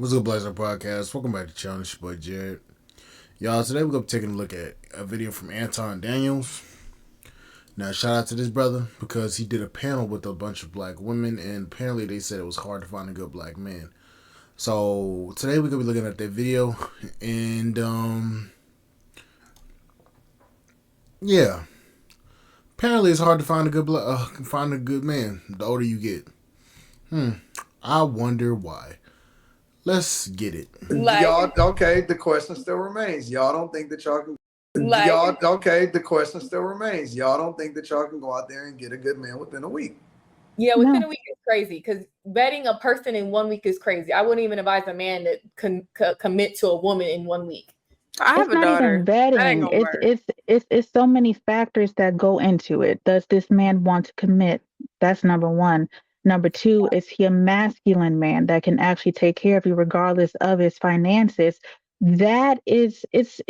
What's up, Blazer Podcast? Welcome back to the channel. It's your boy Jared. Y'all, today we're going to be taking a look at a video from Anton Daniels. Now, shout out to this brother because he did a panel with a bunch of black women, and apparently they said it was hard to find a good black man. So, today we're going to be looking at that video, and, yeah. Apparently it's hard to find a good man the older you get. I wonder why. Let's get it. Y'all, okay, the question still remains. Y'all don't think that y'all can the question still remains. Y'all don't think that y'all can go out there and get a good man within a week. Yeah, within a week is crazy because vetting a person in 1 week is crazy. I wouldn't even advise a man to commit to a woman in 1 week. I have a daughter. It's not even vetting. It's so many factors that go into it. Does this man want to commit? That's number one. Number two, is he a masculine man that can actually take care of you regardless of his finances? That is, it's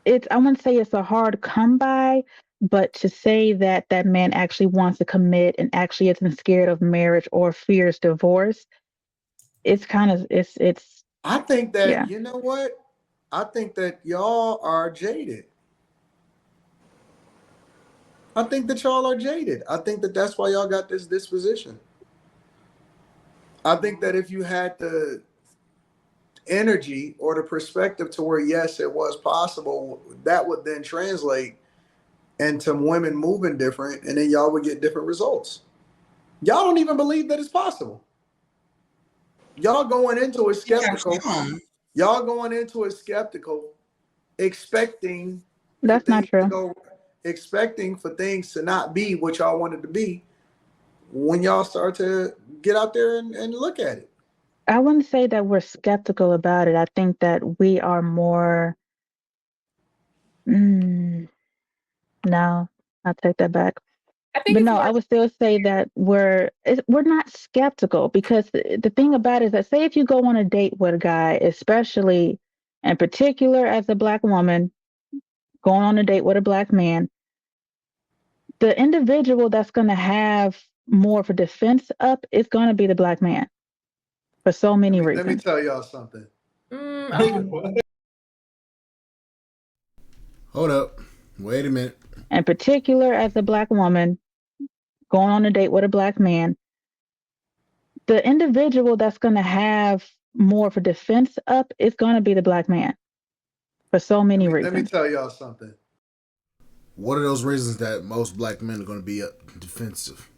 I wouldn't say it's a hard come by, but to say that that man actually wants to commit and actually isn't scared of marriage or fears divorce, it's kind of, it's. I think that, You know what? I think that y'all are jaded. I think that y'all are jaded. I think that that's why y'all got this disposition. I think that if you had the energy or the perspective to where, yes, it was possible, that would then translate into women moving different, and then y'all would get different results. Y'all don't even believe that it's possible. Y'all going into it skeptical. Y'all going into it skeptical, expecting. That's not true. Expecting for things to not be what y'all wanted to be when y'all start to get out there and look at it. I wouldn't say that we're skeptical about it. I think that we are more. No, I'll take that back. I would still say that we're not skeptical because the thing about it is that, say if you go on a date with a guy, especially in particular as a black woman, going on a date with a black man, the individual that's going to have more of a defense up is going to be the black man for so many reasons. Let me tell y'all something. Hold up. Wait a minute. In particular, as a black woman, going on a date with a black man, the individual that's going to have more of a defense up is going to be the black man for so many reasons. Let me tell y'all something. What are those reasons that most black men are going to be defensive?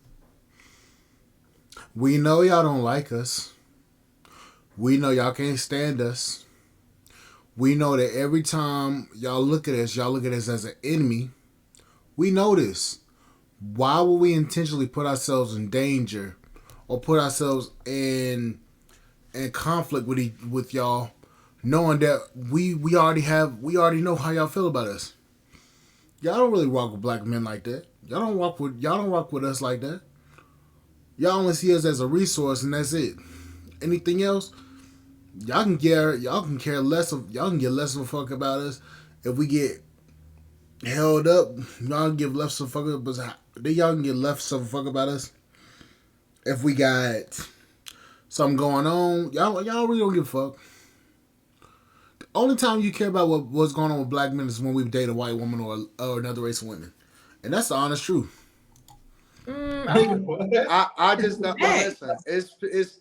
We know y'all don't like us. We know y'all can't stand us. We know that every time y'all look at us as an enemy. We know this. Why would we intentionally put ourselves in danger or put ourselves in conflict with y'all, knowing that we already know how y'all feel about us? Y'all don't really rock with black men like that. Y'all don't rock with us like that. Y'all only see us as a resource, and that's it. Anything else, y'all can get less of a fuck about us. If we get held up, y'all can give less of a fuck about. Y'all can get less of a fuck about us. If we got something going on, y'all really don't give a fuck. The only time you care about what's going on with black men is when we date a white woman or another race of women, and that's the honest truth. I just don't listen. It's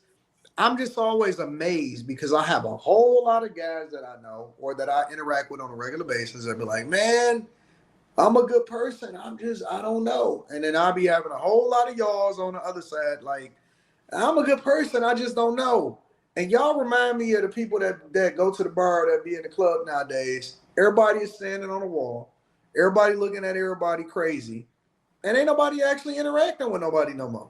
I'm just always amazed because I have a whole lot of guys that I know or that I interact with on a regular basis that be like, man, I'm a good person. I don't know. And then I'll be having a whole lot of y'alls on the other side like, I'm a good person. I just don't know. And y'all remind me of the people that go to the bar, that be in the club nowadays. Everybody is standing on a wall. Everybody looking at everybody crazy. And ain't nobody actually interacting with nobody no more.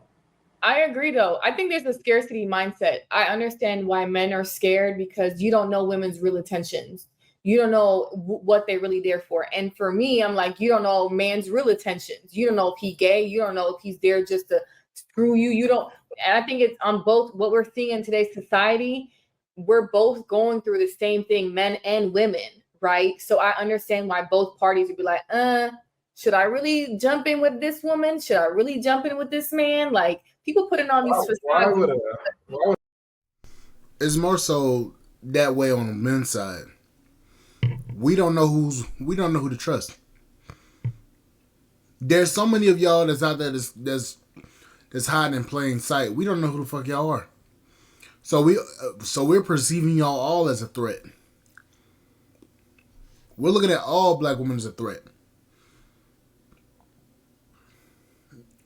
I agree, though. I think there's a scarcity mindset. I understand why men are scared because you don't know women's real intentions. You don't know what they're really there for. And for me, I'm like, you don't know man's real intentions. You don't know if he's gay. You don't know if he's there just to screw you. You don't. And I think it's on both what we're seeing in today's society. We're both going through the same thing, men and women, right? So I understand why both parties would be like, should I really jump in with this woman? Should I really jump in with this man? Like, people putting on these facades. It's more so that way on the men's side. We don't know who to trust. There's so many of y'all that's out there that's hiding in plain sight. We don't know who the fuck y'all are. So we're perceiving y'all all as a threat. We're looking at all black women as a threat.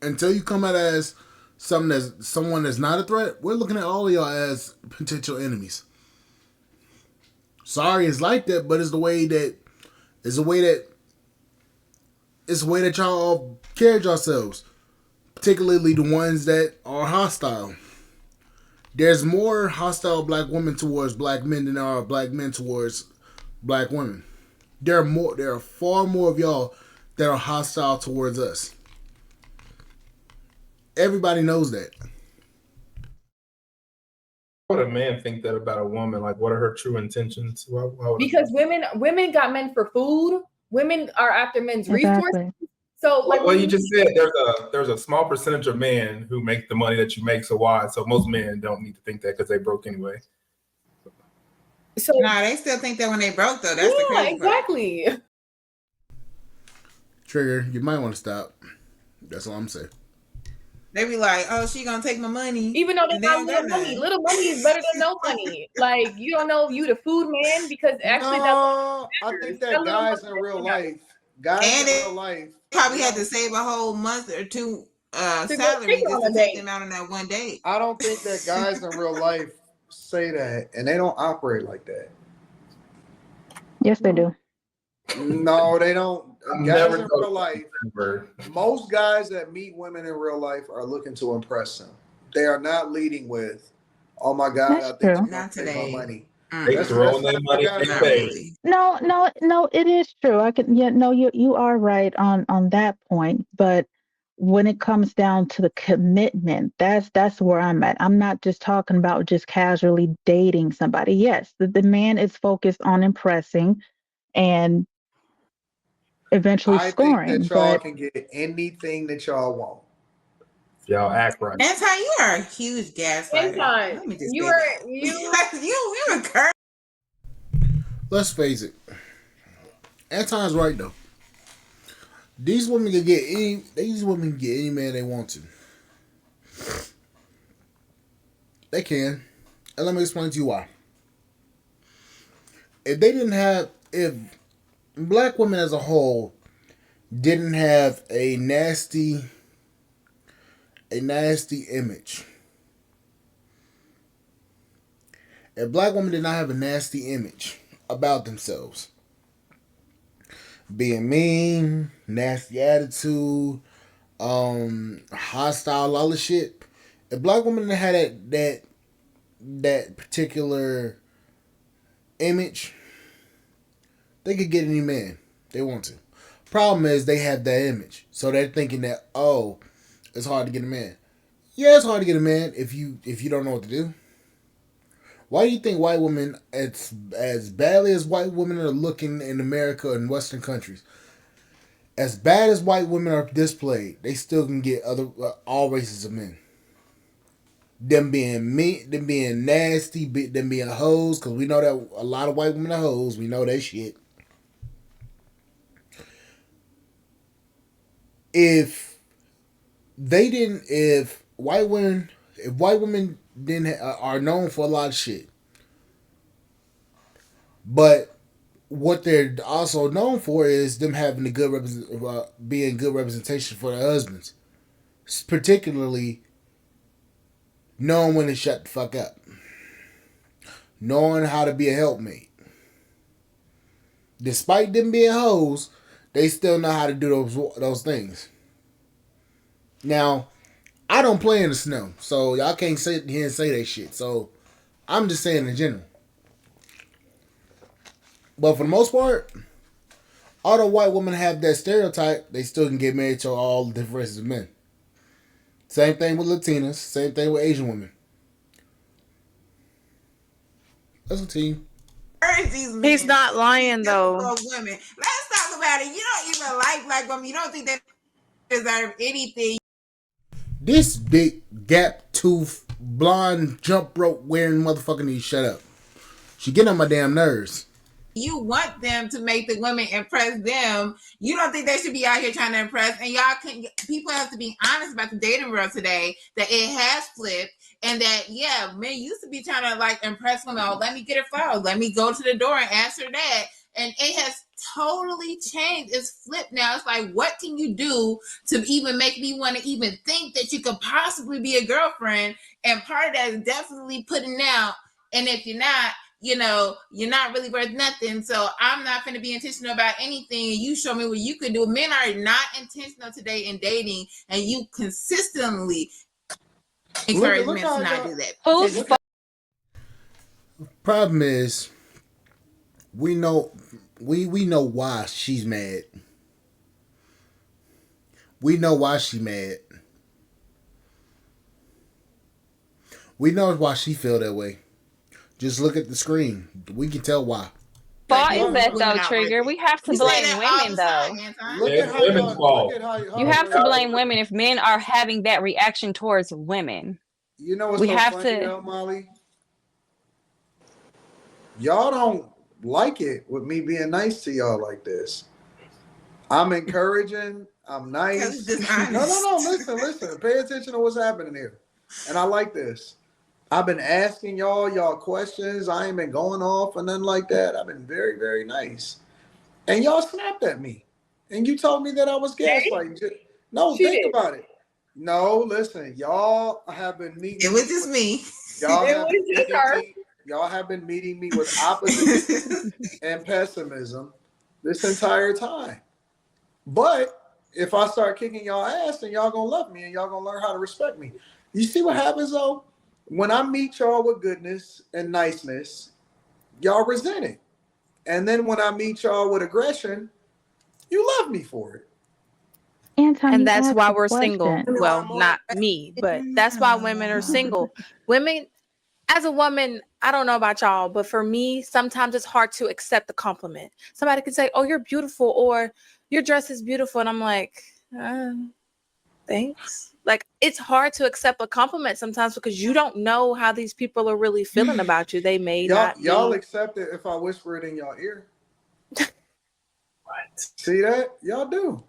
Until you come out as someone that's not a threat, we're looking at all of y'all as potential enemies. Sorry, it's like that, but it's the way that y'all carried yourselves, particularly the ones that are hostile. There's more hostile black women towards black men than there are black men towards black women. There are far more of y'all that are hostile towards us. Everybody knows that. Why would a man think that about a woman? Like, what are her true intentions? Because women got men for food. Women are after men's resources. So, like, well, you just said there's a small percentage of men who make the money that you make. So why? So most men don't need to think that because they broke anyway. So they still think that when they broke, though. That's the crazy exactly. Part. Trigger, you might want to stop. That's all I'm saying. They be like, "Oh, she gonna take my money," even though they got little money. Little money is better than no money. Like, you don't know you the food man because actually I think that guys in real life, probably had to save a whole month or two salary just to take them out on that one day. I don't think that guys in real life say that, and they don't operate like that. Yes, they do. No, they don't. Guys in real life, most guys that meet women in real life are looking to impress them. They are not leading with, "Oh my God, I think you're gonna take my money." They throwing their money in their face. No, it is true. You are right on that point. But when it comes down to the commitment, that's where I'm at. I'm not just talking about just casually dating somebody. Yes, the man is focused on impressing and eventually scoring. I think that y'all can get anything that y'all want. Y'all act right. Anti, you are a huge gaslighter. Let me just you a curse. Let's face it. Anton's right though. These women can get any man they want to. They can. And let me explain to you why. If black women as a whole didn't have a nasty image. If black women did not have a nasty image about themselves, being mean, nasty attitude, hostile, all the shit. If black women had that particular image, they could get any man they want to. Problem is they have that image, so they're thinking that, oh, it's hard to get a man. Yeah, it's hard to get a man if you don't know what to do. Why do you think white women, as badly as white women are looking in America and Western countries, as bad as white women are displayed, they still can get all races of men. Them being mean, them being nasty, them being hoes, because we know that a lot of white women are hoes. We know that shit. If white women didn't are known for a lot of shit, but what they're also known for is them having being good representation for their husbands, particularly knowing when to shut the fuck up, knowing how to be a helpmate. Despite them being hoes, they still know how to do those things. Now, I don't play in the snow, so y'all can't sit here and say that shit. So I'm just saying in general. But for the most part, although white women have that stereotype, they still can get married to all the different races of men. Same thing with Latinas. Same thing with Asian women. That's a team. He's not lying though. Women. Let's talk about it. You don't even like black women. You don't think they deserve anything. This big gap tooth blonde jump rope wearing motherfucker needs to shut up. She getting on my damn nerves. You want them to make the women impress them. You don't think they should be out here trying to impress. And y'all can. People have to be honest about the dating world today. That it has flipped, and that men used to be trying to like impress women. Oh, let me get her flowers. Let me go to the door and ask her that. And it has totally changed. It's flipped now. It's like, what can you do to even make me want to even think that you could possibly be a girlfriend? And part of that is definitely putting out. And if you're not, you're not really worth nothing. So I'm not going to be intentional about anything. And you show me what you can do. Men are not intentional today in dating, and you consistently encourage men to not do that. Problem is, we know why she's mad. We know why she's mad. We know why she feel that way. Just look at the screen. We can tell why. Fault is that though, Trigger? We have to blame women though. Look at how you have to blame women if men are having that reaction towards women. You know what's funny though, Molly? Y'all don't like it with me being nice to y'all like this. I'm encouraging. I'm nice. No. Listen. Pay attention to what's happening here. And I like this. I've been asking y'all questions. I ain't been going off or nothing like that. I've been very, very nice. And y'all snapped at me. And you told me that I was gaslighting. No, think about it. No, listen. Y'all have been meeting. It was just me. Y'all have been meeting me with opposition and pessimism this entire time. But if I start kicking y'all ass, then y'all gonna love me and y'all gonna learn how to respect me. You see what happens though? When I meet y'all with goodness and niceness, y'all resent it. And then when I meet y'all with aggression, you love me for it. And that's why we're single. Well, not me, but that's why women are single. Women, as a woman, I don't know about y'all, but for me, sometimes it's hard to accept the compliment. Somebody can say, "Oh, you're beautiful," or "Your dress is beautiful," and I'm like, thanks. Like, it's hard to accept a compliment sometimes because you don't know how these people are really feeling about you. They may not. Y'all accept it if I whisper it in y'all ear. What? See that? Y'all do.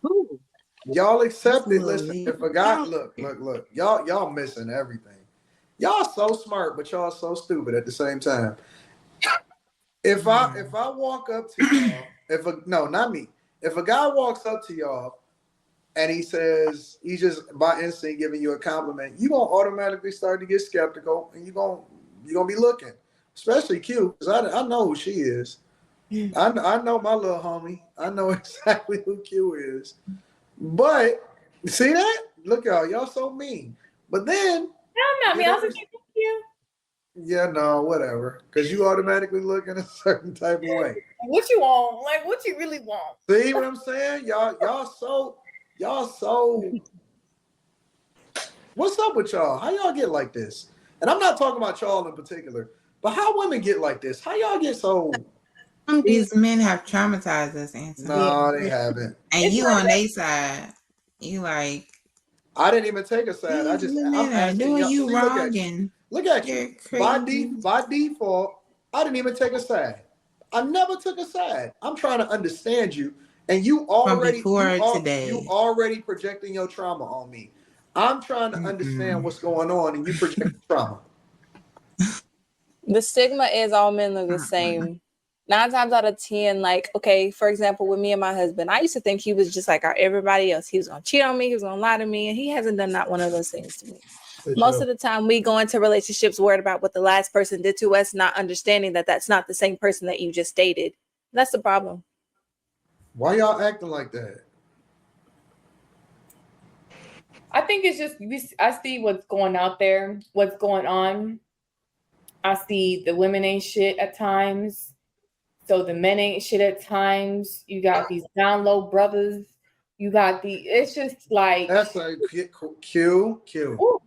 Ooh. Y'all accept it. Listen, if a guy look, y'all missing everything. Y'all so smart, but y'all so stupid at the same time. If I walk up to y'all, not me. If a guy walks up to y'all and he says, he's just by instinct giving you a compliment, you gonna automatically start to get skeptical, and you gonna be looking, especially Q, because I know who she is. I know my little homie. I know exactly who Q is. But see that? Look y'all so mean. But then no, not me. I was just thank you. Yeah, no, whatever. Because you automatically look in a certain type of way. What you want? Like, what you really want? See what I'm saying? Y'all so. What's up with y'all? How y'all get like this? And I'm not talking about y'all in particular, but how women get like this? How y'all get so? These men have traumatized us, Anthony. No, they haven't. And you on their side, you like. I didn't even take a side. I'm asking doing y'all. You see, wrong look at you. By default, I didn't even take a side. I never took a side. I'm trying to understand you, and you already projecting your trauma on me. I'm trying to understand what's going on, and you project trauma. The stigma is all men are the same. 9 times out of 10, like, okay, for example, with me and my husband, I used to think he was just like everybody else. He was going to cheat on me. He was going to lie to me. And he hasn't done not one of those things to me. Most of the time we go into relationships worried about what the last person did to us, not understanding that that's not the same person that you just dated. That's the problem. Why y'all acting like that? I think it's just, I see what's going out there, what's going on. I see the women ain't shit at times. So the men ain't shit at times. You got these down low brothers. You got it's just like. That's a Q. Ooh.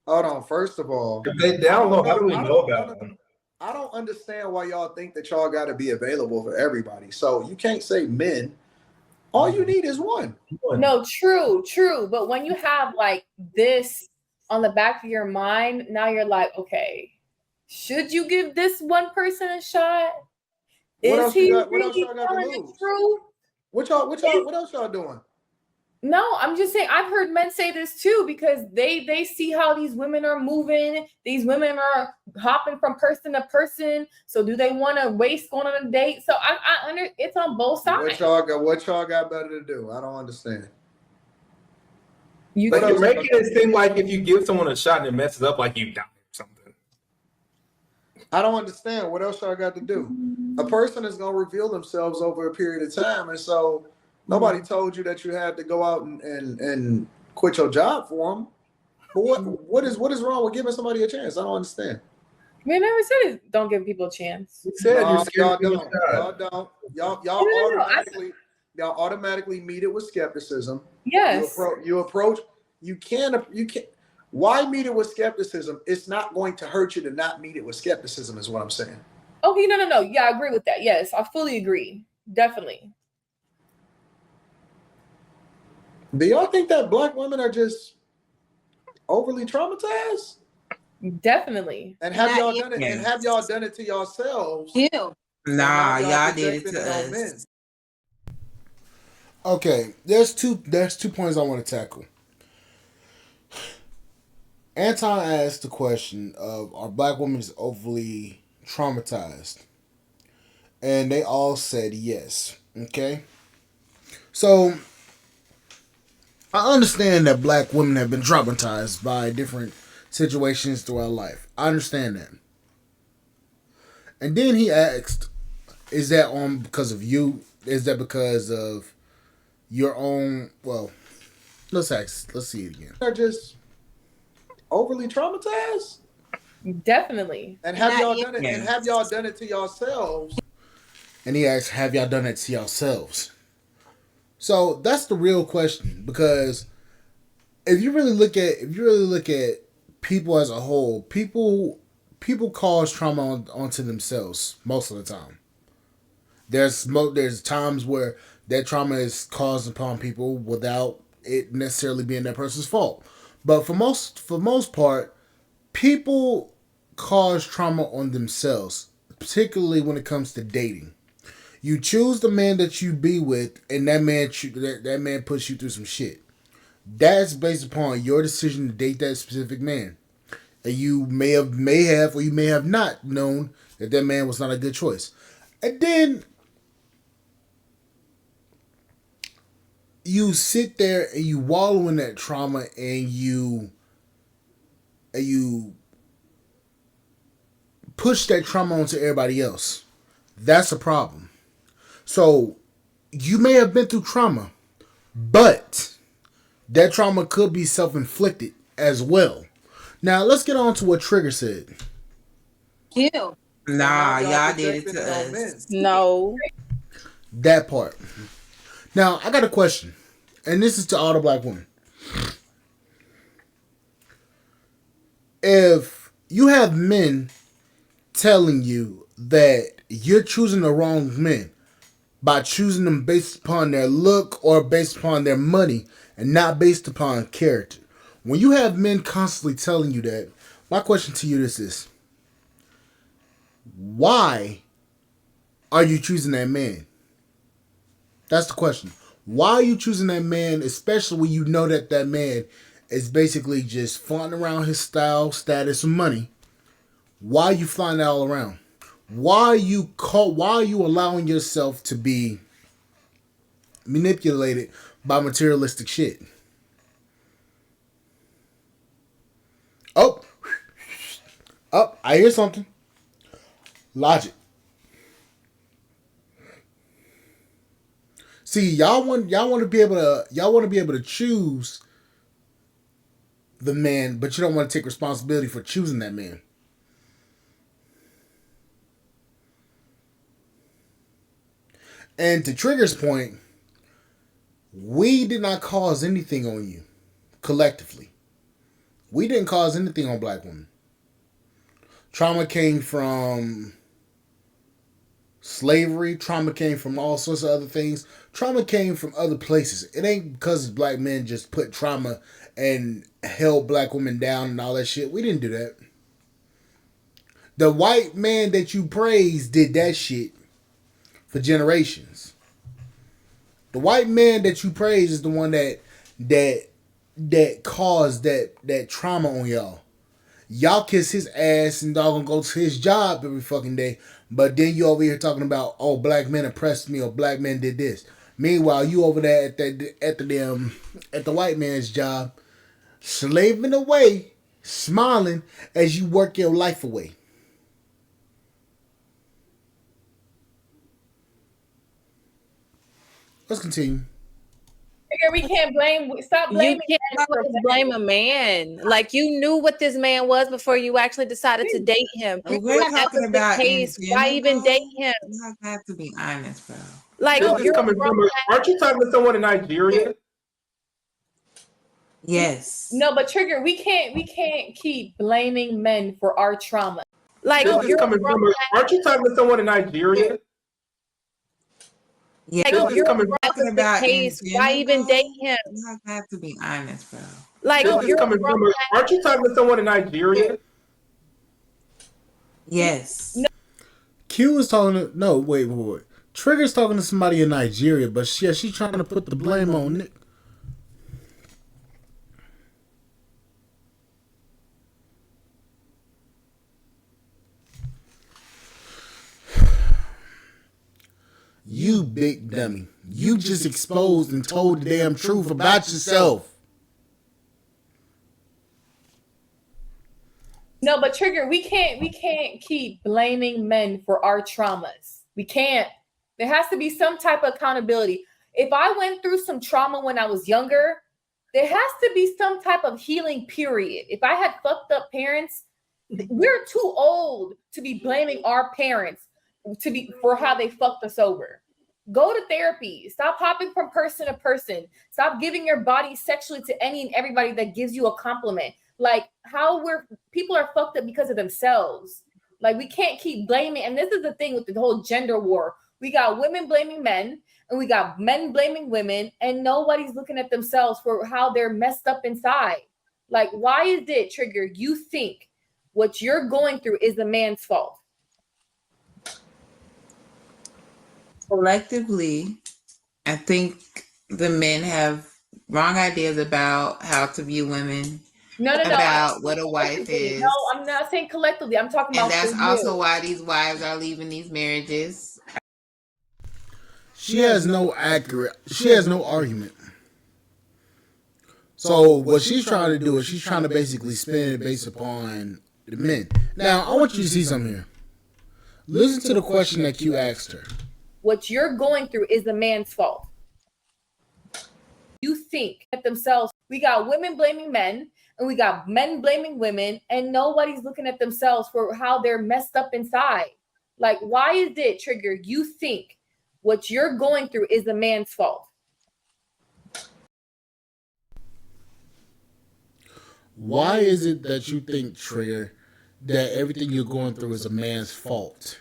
Hold on. First of all. If they down low, how do we know about them? I don't understand why y'all think that y'all got to be available for everybody. So you can't say men. All you need is one. No, true. But when you have like this on the back of your mind, now you're like, okay, should you give this one person a shot? What Is else he you got? What else really y'all got to telling lose? the truth? What else y'all doing? No, I'm just saying, I've heard men say this too, because they see how these women are moving. These women are hopping from person to person. So do they want to waste going on a date? So I under it's on both sides. What y'all got better to do? I don't understand. You're making it seem like if you give someone a shot and it messes up, like you die or something. I don't understand. What else y'all got to do? A person is going to reveal themselves over a period of time. And so nobody told you that you had to go out and quit your job for them. But what is wrong with giving somebody a chance? I don't understand. We never said don't give people a chance. You said no, y'all don't. Y'all automatically meet it with skepticism. Yes. You approach. You can't. Why meet it with skepticism? It's not going to hurt you to not meet it with skepticism, is what I'm saying. Okay, no. Yeah, I agree with that. Yes, I fully agree. Definitely. Do y'all think that Black women are just overly traumatized? Definitely. And have y'all done it? And have y'all done it to yourselves? Ew. Nah, y'all did it to us. Men? Okay, there's two points I want to tackle. Anton asked the question of, are Black women overly traumatized? And they all said yes. Okay? So, I understand that Black women have been traumatized by different situations throughout life. I understand that. And then he asked, is that on because of you? Is that because of your own, well, let's see it again. They're just overly traumatized? Definitely. And have y'all done it? And have y'all done it to yourselves? And he asked, have y'all done it to yourselves? So that's the real question, because if you really look at people as a whole, people cause trauma onto themselves most of the time. There's times where that trauma is caused upon people without it necessarily being that person's fault. But for most part, people cause trauma on themselves, particularly when it comes to dating. You choose the man that you be with, and that man puts you through some shit. That's based upon your decision to date that specific man, and you may have or you may have not known that man was not a good choice. And then you sit there and you wallow in that trauma, and you push that trauma onto everybody else. That's a problem. So you may have been through trauma, but that trauma could be self-inflicted as well. Now let's get on to what Trigger said. Ew. Nah, y'all did it to us. No. That part. Now I got a question, and this is to all the Black women. If you have men telling you that you're choosing the wrong men by choosing them based upon their look or based upon their money and not based upon character, when you have men constantly telling you that, my question to you is why are you choosing that man? That's the question. Why are you choosing that man, especially when you know that man is basically just flaunting around his style, status, and money? Why are you flying that all around? Why are you allowing yourself to be manipulated by materialistic shit? Oh, I hear something. Logic. See, y'all want to be able to choose the man, but you don't want to take responsibility for choosing that man. And to Trigger's point, we did not cause anything on you collectively. We didn't cause anything on Black women. Trauma came from slavery. Trauma came from all sorts of other things. Trauma came from other places. It ain't because black men just put trauma and held black women down and all that shit. We didn't do that. The white man that you praise did that shit for generations. The white man that you praise is the one that caused that trauma on y'all. Y'all kiss his ass and y'all gonna go to his job every fucking day. But then you over here talking about, oh, black men oppressed me or black men did this. Meanwhile, you over there at the white man's job, slaving away, smiling as you work your life away. Let's continue. We can't blame. Stop blaming. You can't always blame a man. Like, you knew what this man was before you actually decided to date him. We're talking about case. Why even date him? You have to be honest, bro. Like, aren't you talking to someone in Nigeria? Yes. No, but Trigger, we can't keep blaming men for our trauma. Like, aren't you talking to someone in Nigeria? Yeah, you're talking about case. Why even date him? You have to be honest, bro. Like, aren't you talking to someone in Nigeria? Yes. Q is talking to wait. Trigger's talking to somebody in Nigeria, but she's trying to put the blame on Nick. You big dummy. You just exposed and told the damn truth about yourself. No, but Trigger, we can't keep blaming men for our traumas. We can't. There has to be some type of accountability. If I went through some trauma when I was younger, there has to be some type of healing period. If I had fucked up parents, we're too old to be blaming our parents for how they fucked us over. Go to therapy. Stop hopping from person to person. Stop giving your body sexually to any and everybody that gives you a compliment. Like, people are fucked up because of themselves. Like, we can't keep blaming. And this is the thing with the whole gender war. We got women blaming men and we got men blaming women, and nobody's looking at themselves for how they're messed up inside. Like, why is it, Trigger, you think what you're going through is the man's fault? Collectively, I think the men have wrong ideas about how to view women. No. About what a wife is. No, I'm not saying collectively. I'm talking about. And that's also why these wives are leaving these marriages. She has no argument. So what she's trying to do is she's trying to basically spin it based upon the men. Now, I want you to see something here. Listen to the question that Q asked her. What you're going through is the man's fault. You think at themselves. We got women blaming men and we got men blaming women, and nobody's looking at themselves for how they're messed up inside. Like, why is it, Trigger, you think what you're going through is the man's fault? Why is it that you think, Trigger, that everything you're going through is a man's fault?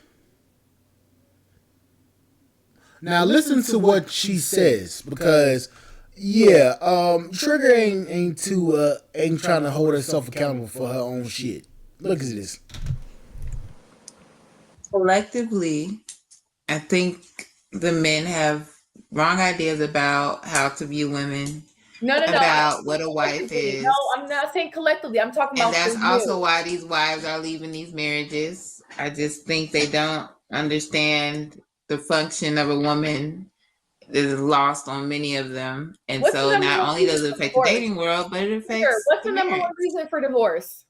Now listen to what she says, because Trigger ain't trying to hold herself accountable for her own shit. Look at this. Collectively, I think the men have wrong ideas about how to view women. No. About what a wife is. No, I'm not saying collectively. I'm talking about. And that's also why these wives are leaving these marriages. I just think they don't understand the function of a woman is lost on many of them. And so not only does it affect the dating world, but it affects what's the number one reason for divorce?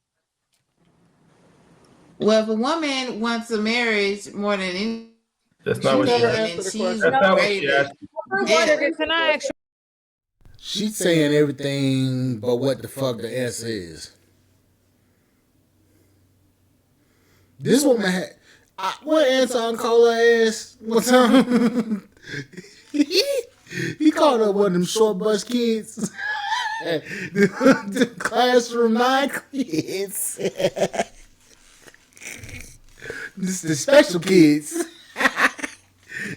Well, if a woman wants a marriage more than anything, that's not what she asked. That's not what she asked. Can I ask? She's saying everything but what the fuck the S is. This woman had what Anton called her ass one time? He called her one of them short bus kids. the classroom 9 kids. This the special kids.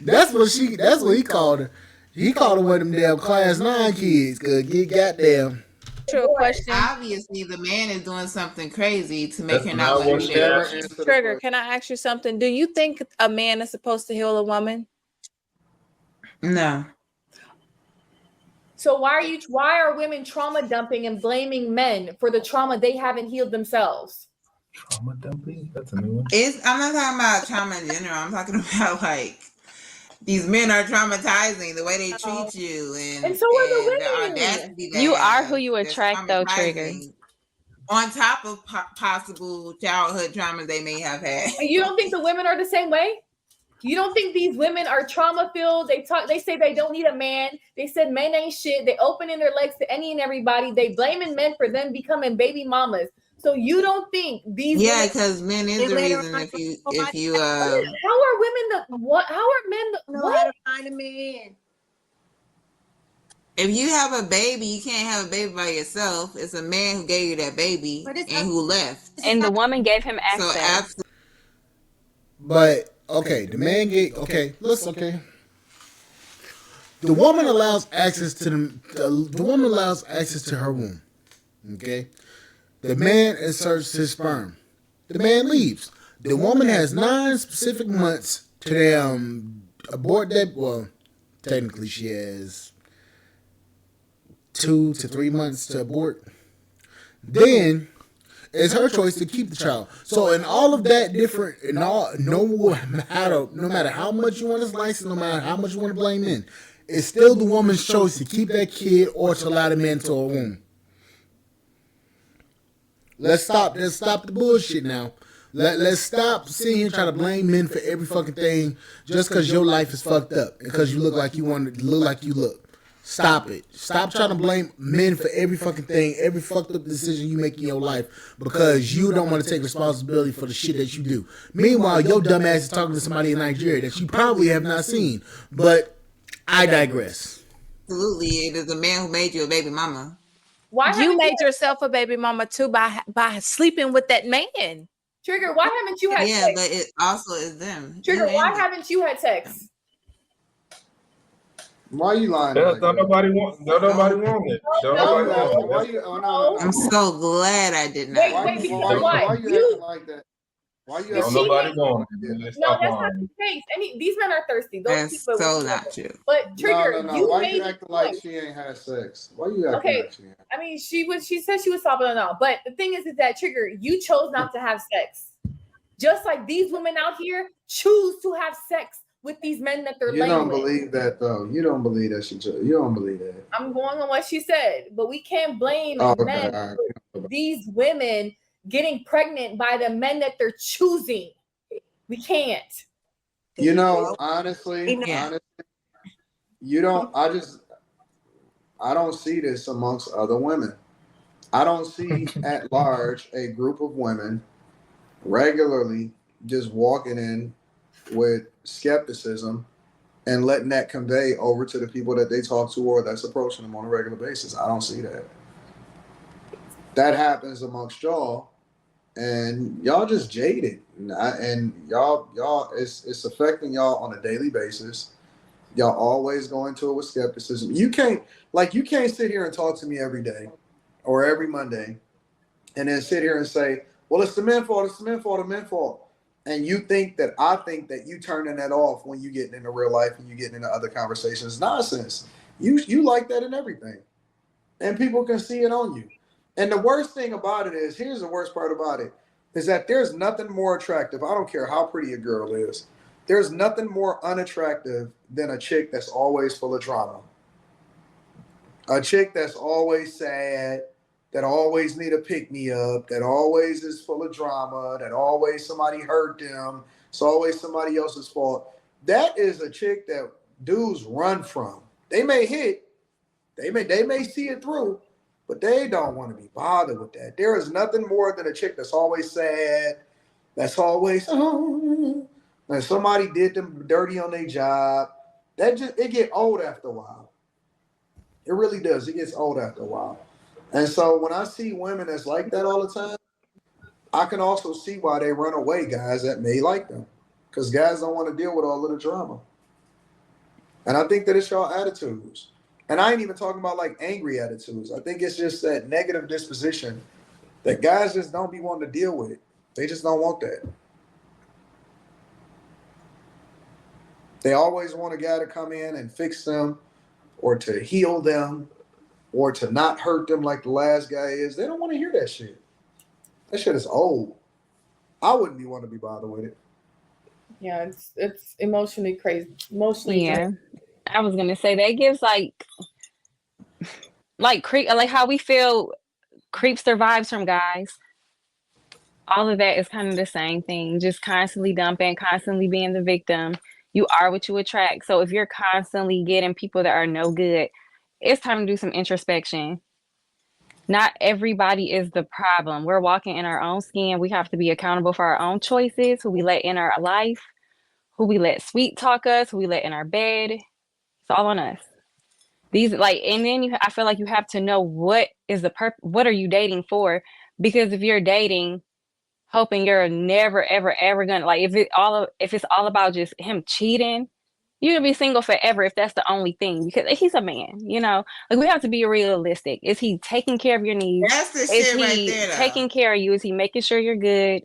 That's what he called her. He called her one of them damn class 9 kids. Cause get goddamn. Question. Obviously, the man is doing something crazy to make That's her not want to share. Trigger, can I ask you something? Do you think a man is supposed to heal a woman? No. So why are women trauma dumping and blaming men for the trauma they haven't healed themselves? Trauma dumping? That's a new one. I'm not talking about trauma in general. I'm talking about like these men are traumatizing the way they treat you and so are the the women. audacity You are who you attract, though, Trigger. On top of possible childhood traumas they may have had. And you don't think the women are the same way? You don't think these women are trauma filled? They say they don't need a man. They said men ain't shit. They opening their legs to any and everybody. They blaming men for them becoming baby mamas. So you don't think these women, because men is the reason if you how are women how are men know how to find a man? If you have a baby, you can't have a baby by yourself. It's a man who gave you that baby and who left. And the woman gave him access. So absolutely. But okay, the man gave listen. The woman allows access to the woman allows access to her womb. Okay, the man inserts his sperm. The man leaves. The woman has 9 specific months to abort that. Well, technically she has 2 to 3 months to abort. Then it's her choice to keep the child. So in all of that different, no matter how much you want to slice it, no matter how much you want to blame men, it's still the woman's choice to keep that kid or to allow the man to a womb. Let's stop the bullshit now. Let's stop sitting here trying to blame men for every fucking thing just because your life is fucked up and because you look like you want to look like you look. Stop it. Stop trying to blame men for every fucking thing, every fucked up decision you make in your life because you don't want to take responsibility for the shit that you do. Meanwhile, your dumb ass is talking to somebody in Nigeria that you probably have not seen. But I digress. Absolutely. It is a man who made you a baby mama. Why you made yourself a baby mama too by sleeping with that man? Trigger, why haven't you had sex? Yeah, but it also is them. Trigger, why haven't you had sex? Why are you lying? Don't nobody want it. Don't nobody want it. I'm so glad I did not. Why are you acting like that? Why you don't nobody want it? No, that's not the case. These men are thirsty. That's so not true. But Trigger, no. Why you acting like she ain't had sex? Why you acting like she ain't? I mean, she said she was stopping it all. But the thing is that Trigger, you chose not to have sex. Just like these women out here choose to have sex with these men that they're laying with. You don't believe that, though. You don't believe that you don't believe that. I'm going on what she said, but we can't blame men for these women getting pregnant by the men that they're choosing. We can't. Honestly, you don't. I don't see this amongst other women. I don't see at large a group of women regularly just walking in with skepticism and letting that convey over to the people that they talk to or that's approaching them on a regular basis. I don't see that. That happens amongst y'all, and y'all just jaded, and y'all it's affecting y'all on a daily basis. Y'all always go into it with skepticism. You can't sit here and talk to me every day or every Monday and then sit here and say, well, it's the men's fault, it's the men's fault, the men's fault. And you think that I think that you turning that off when you get into real life and you get into other conversations. Nonsense. You like that in everything. And people can see it on you. And the worst thing about it is, here's the worst part about it, is that there's nothing more attractive. I don't care how pretty a girl is. There's nothing more unattractive than a chick that's always full of drama. A chick that's always sad, that always need a pick-me-up, that always is full of drama, that always somebody hurt them, it's always somebody else's fault. That is a chick that dudes run from. They may hit, they may see it through, but they don't want to be bothered with that. There is nothing more than a chick that's always sad, that's always, and somebody did them dirty on their job. It get old after a while. It really does. It gets old after a while. And so when I see women that's like that all the time, I can also see why they run away, guys that may like them. Because guys don't want to deal with all of the drama. And I think that it's y'all attitudes. And I ain't even talking about like angry attitudes. I think it's just that negative disposition that guys just don't be wanting to deal with. They just don't want that. They always want a guy to come in and fix them or to heal them or to not hurt them like the last guy is. They don't want to hear that shit. That shit is old. I wouldn't be want to be bothered with it. Yeah, it's emotionally crazy. Emotionally Yeah. I was gonna say that gives creep, like how we feel creepster vibes from guys. All of that is kind of the same thing. Just constantly dumping, constantly being the victim. You are what you attract. So if you're constantly getting people that are no good, it's time to do some introspection. Not everybody is the problem. We're walking in our own skin. We have to be accountable for our own choices, who we let in our life, who we let sweet talk us, who we let in our bed. It's all on us. And then I feel like you have to know what is what are you dating for? Because if you're dating hoping you're never ever ever gonna, like, if it's all about just him cheating, you're gonna be single forever if that's the only thing, because he's a man, like, we have to be realistic. Is he taking care of your needs? That's the Is shit right he there, though. taking care of you? Is he making sure you're good?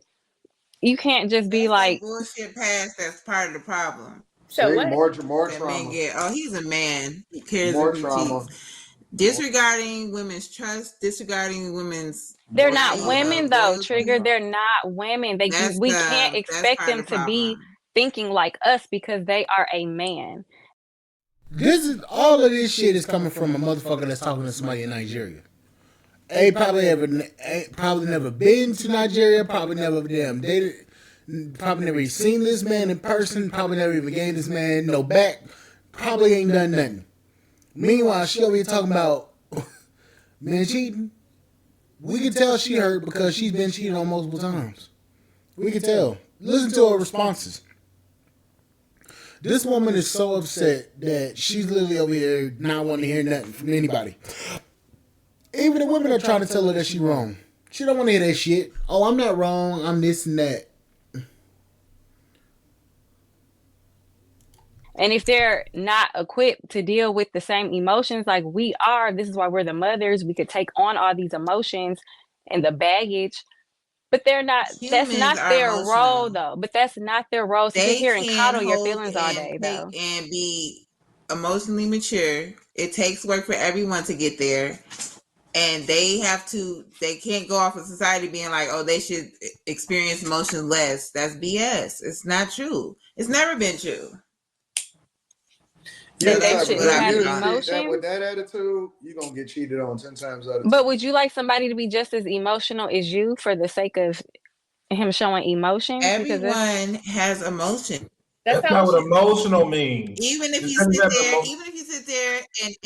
You can't just be That's like that bullshit past. That's part of the problem. So See, what? more That trauma. men get, oh, he's a man. He cares More if he trauma. cheats. Disregarding women's trust, disregarding women's they're More not value trauma. women of though, loyalty. Trigger. They're not women. We can't That's expect part of them the to be problem. thinking like us because they are a man. This is all of this shit is coming from a motherfucker that's talking to somebody in Nigeria. Probably never been to Nigeria. Probably never damn dated. Probably never seen this man in person. Probably never even gave this man no back. Probably ain't done nothing. Meanwhile, she over here talking about men cheating. We can tell she hurt because she's been cheated on multiple times. We can tell. Listen to her responses. This woman is so upset that she's literally over here not wanting to hear nothing from anybody. Even the women are trying to tell her that she's wrong. She don't want to hear that shit. Oh, I'm not wrong. I'm this and that. And if they're not equipped to deal with the same emotions like we are, this is why we're the mothers. We could take on all these emotions and the baggage, but that's Humans not are their role emotional. though. But that's not their role. Sit They here and can coddle your hold feelings all and day take though. and be emotionally mature. It takes work for everyone to get there. And they can't go off of society being like, oh, they should experience emotion less. That's BS. It's not true. It's never been true. Yeah, That So they that's shouldn't what I have be on. that with emotions. that attitude, you're gonna get cheated on 10 times out of 10. But would you like somebody to be just as emotional as you for the sake of him showing emotions? Because Everyone has emotion. That's That's how it not what should be. emotional means. Even if Just you because you sit have there, emotion. even if you sit there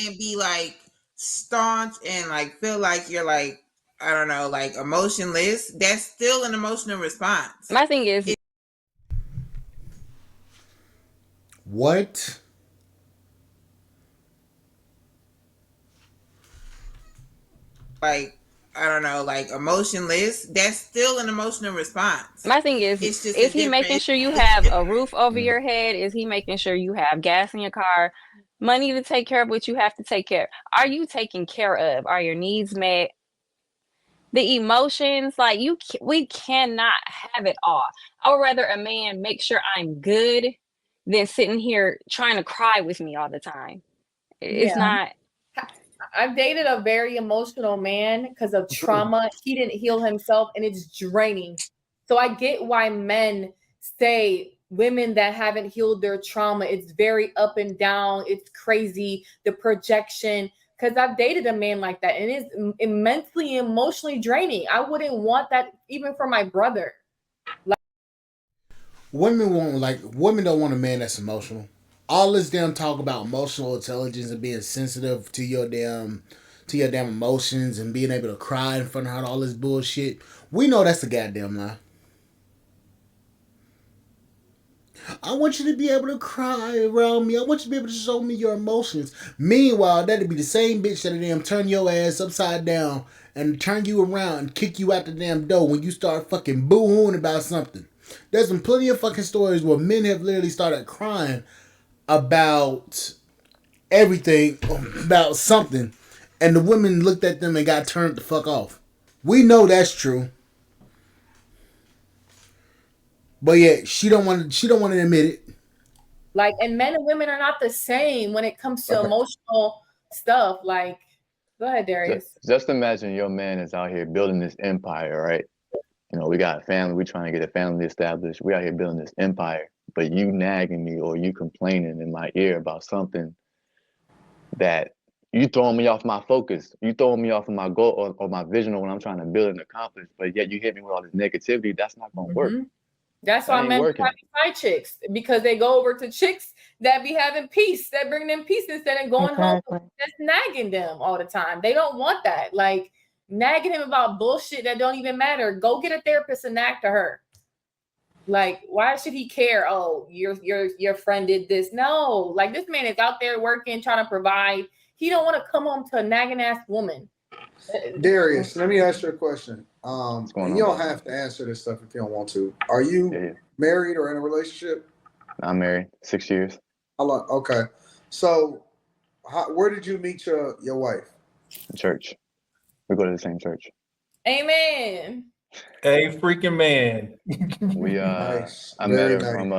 and be like staunch and like feel like you're like, I don't know, like emotionless, that's still an emotional response. my thing is, What? Like, I don't know, like emotionless, that's still an emotional response. my thing It's just a is he making different. sure you have a roof over your head? Is he making sure you have gas in your car, money to take care of what you have to take care of? Are you taken care of? Are your needs met? The emotions, like, we cannot have it all. I would rather a man make sure I'm good than sitting here trying to cry with me all the time. It's Yeah. not. I've dated a very emotional man because of trauma. He didn't heal himself and it's draining. So I get why men say women that haven't healed their trauma, it's very up and down, it's crazy, the projection. Because I've dated a man like that and it's immensely emotionally draining. I wouldn't want that even for my brother. Women don't want a man that's emotional. All this damn talk about emotional intelligence and being sensitive to your damn emotions and being able to cry in front of her and all this bullshit. We know that's a goddamn lie. I want you to be able to cry around me. I want you to be able to show me your emotions. Meanwhile, that'd be the same bitch that'll damn turn your ass upside down and turn you around and kick you out the damn door when you start fucking boo-hooing about something. There's been plenty of fucking stories where men have literally started crying about everything about something, and the women looked at them and got turned the fuck off. We know that's true, but yet she don't want to admit it. Like, and men and women are not the same when it comes to emotional stuff. Like, go ahead, Darius. Just imagine your man is out here building this empire, right? You know, we got a family, we're trying to get a family established. We out here building this empire, but you nagging me or you complaining in my ear about something that you throwing me off my focus. You throwing me off of my goal or my vision of what I'm trying to build and accomplish, but yet you hit me with all this negativity. That's not going to work. That's why men be having side chicks, because they go over to chicks that be having peace, that bring them peace instead of going home that's nagging them all the time. They don't want that. Like, nagging him about bullshit that don't even matter. Go get a therapist and nag to her. Like, why should he care? Oh, your friend did this. No, like, this man is out there working, trying to provide. He don't want to come home to a nagging ass woman. Darius, let me ask you a question. And you don't have to answer this stuff if you don't want to. Are you married or in a relationship? I'm married, 6 years. Okay. So, where did you meet your wife? Church. We go to the same church. Amen. A freaking man. We I met her from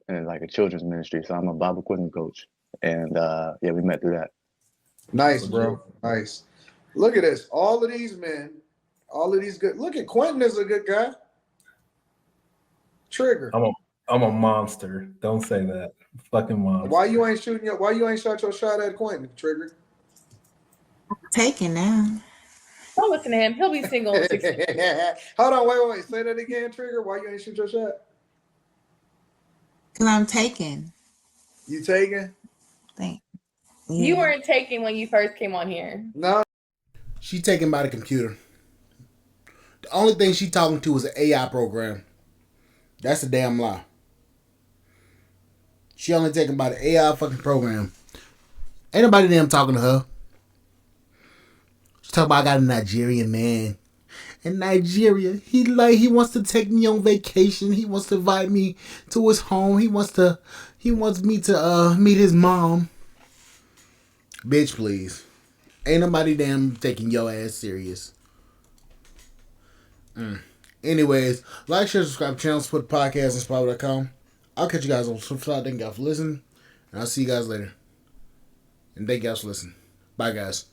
in like a children's ministry, so I'm a Bible quizzing coach, and yeah, we met through that. Nice, bro. Nice. Look at this. All of these men, all of these good. Look at Quentin is a good guy. Trigger. I'm a monster. Don't say that. Fucking monster. Why you ain't shot your shot at Quentin, Trigger? Taken now. Don't listen to him. He'll be single in 6 years. Hold on, wait. Say that again, Trigger. Why you ain't shoot your shot? Because I'm taken. You taken? You weren't taken when you first came on here. No. She taken by the computer. The only thing she talking to is an AI program. That's a damn lie. She only taken by the AI fucking program. Ain't nobody damn talking to her. She talking about I got a Nigerian man. In Nigeria, he wants to take me on vacation. He wants to invite me to his home. He wants me to meet his mom. Bitch, please. Ain't nobody damn taking your ass serious. Anyways, like, share, subscribe to the channel, support the podcast, and Spotify.com. I'll catch you guys on the flip side. Thank you guys for listening. And I'll see you guys later. And thank you guys for listening. Bye, guys.